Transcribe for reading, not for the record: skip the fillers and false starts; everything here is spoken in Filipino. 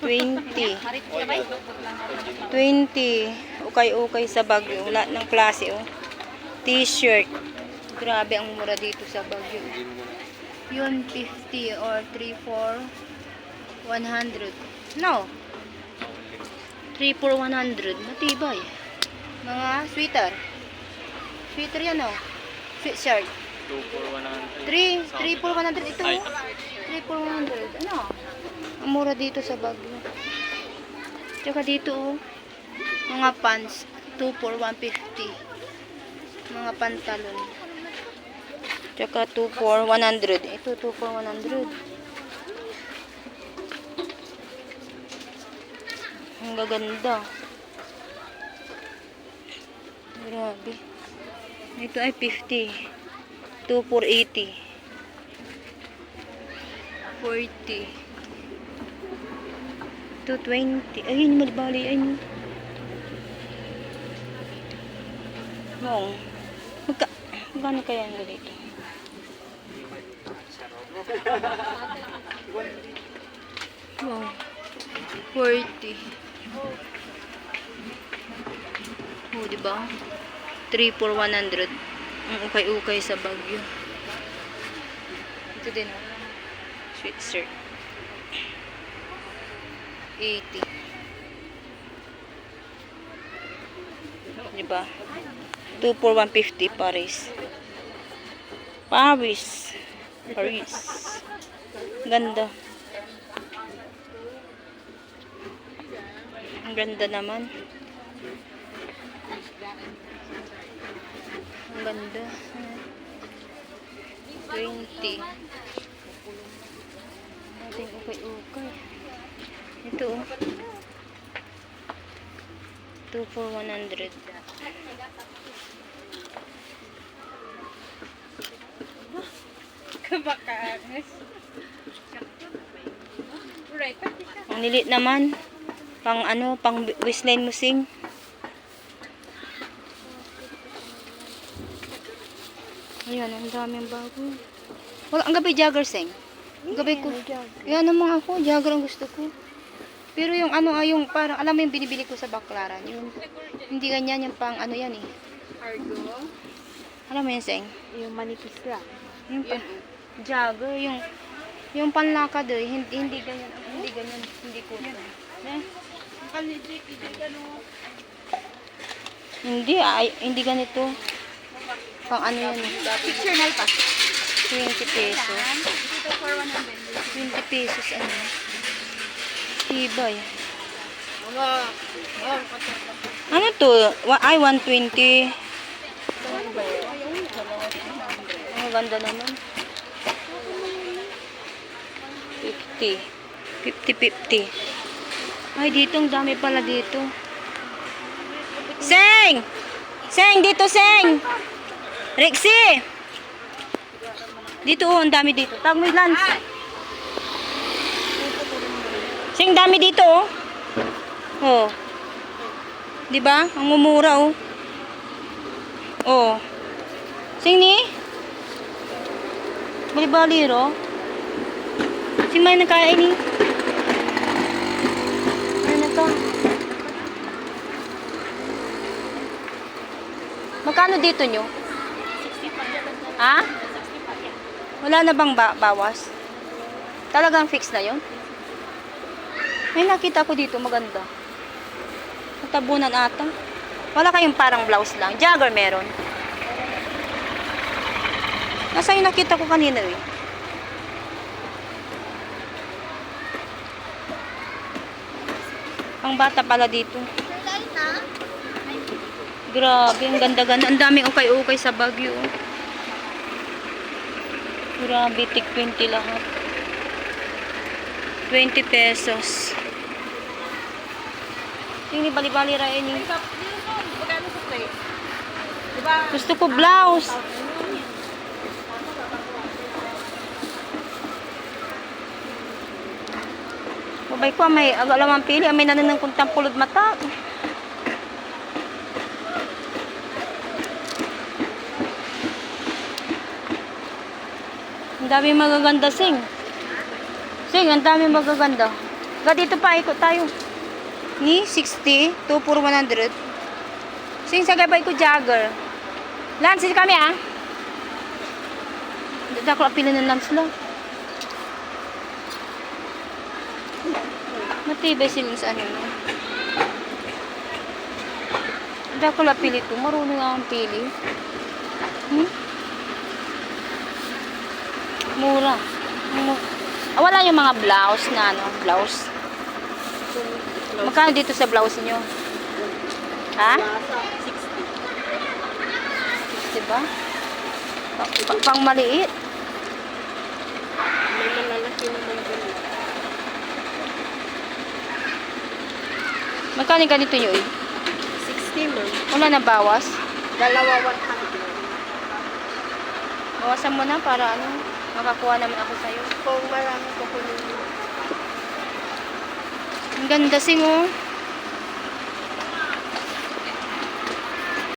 20. 20. Okay sa Baguio. Lahat ng klase, oh. T-shirt. Grabe ang mura dito sa Baguio. Yun, 50 or 3 for 100. No. 3 for 100. Matibay. Mga sweater. Sweater yan, oh. Sweatshirt. 2 for 100. 3 for 100. Ito, 3 for 100. Ano? Ang mura dito sa Baguio. Tsaka dito, oh. Mga pants. 2 for 150. Mga pantalon. Tsaka 2 for 100. Ito, 2 for 100. Ang gaganda. Grabe. Ito ay 50. 2 for 80. 40. 220. Ayun, malibali. Ayun. Mong. Magkano kaya ang ganito? Wow. 40. Oh, diba? 3 for 100. Ang ukay-ukay sa Baguio. Ito din, oh. Sweatshirt. 80. Diba? 2 for 150 Paris. Paris. Ganda. Ang ganda naman. Ang ganda. 20. Ating ukay-ukay. Ito, oh. 2 for 100. Ang lilit naman. Pang ano, pang waistline mo sing. Ayan, ang daming bago. Wala, ang gabi jogger sing. Ang gabi ko. Yan naman ako, jogger ang gusto ko. Pero yung ano, yung parang, alam mo yung binibili ko sa Baclaran. Yung, hindi ganyan, yung pang ano yan eh. Cargo. Alam mo yan sing? Yung manipis lang. Yung jogger, yung panlakad eh, hindi ganyan, hindi ko. Eh? Hindi ganito. Pang ano yan eh. Fictional pa. 20 pesos. Dito for 100. 20 pesos ano. Tibay. Ano to? Ay, 120. Ang ganda naman. 50. 50. Ay, dito. Ang dami pala dito. Seng! Seng! Dito, Seng! Rexy! Dito, oh. Ang dami dito. Tag mo yung lunch. Seng, dami dito, oh. Oh. Diba? Ang mumura, oh. Oh. Seng ni? Bali-baliro. Seng may nakain ni? Ano to? Magkano dito nyo? 65. Ha? Wala na bang bawas? Talagang fix na yon? May nakita ko dito maganda. Natabunan ata. Wala kayong parang blouse lang. Jogger meron. Nasa yung nakita ko kanina eh. Ang bata pala dito. Grabe, ang ganda-ganda. Ang daming ukay-ukay sa Baguio. Grabe, tig 20 lahat. 20 pesos. Yung bali-bali rin yung... Gusto ko blouse. Babay ko, may agalamang pili. May nananang kuntang pulod mata. Ang dami magaganda, Sing. Sing, ang dami magaganda. Dito pa, ikot tayo. Ni 60, 2 for 100. Sing sa gabay ko jogger. Lance, kami ah. Dito ako apilin ng Lance lang. Matibay silang sa ano. Dito ako lapili ko. Marunong akong pili. Mura. Ah, wala yung mga blouse na ano, blouse. Magkano dito sa blouse niyo? Ha? 60. Diba? Pang maliit. May malalaki naman ganito. Magkano ganito nyo eh? 60 ma'am. Wala na bawas? Dalawa 100. Bawasan mo na para ano, makakuha naman ako sa'yo. Kung marami ko kunin mo. Ang ganda sing oh.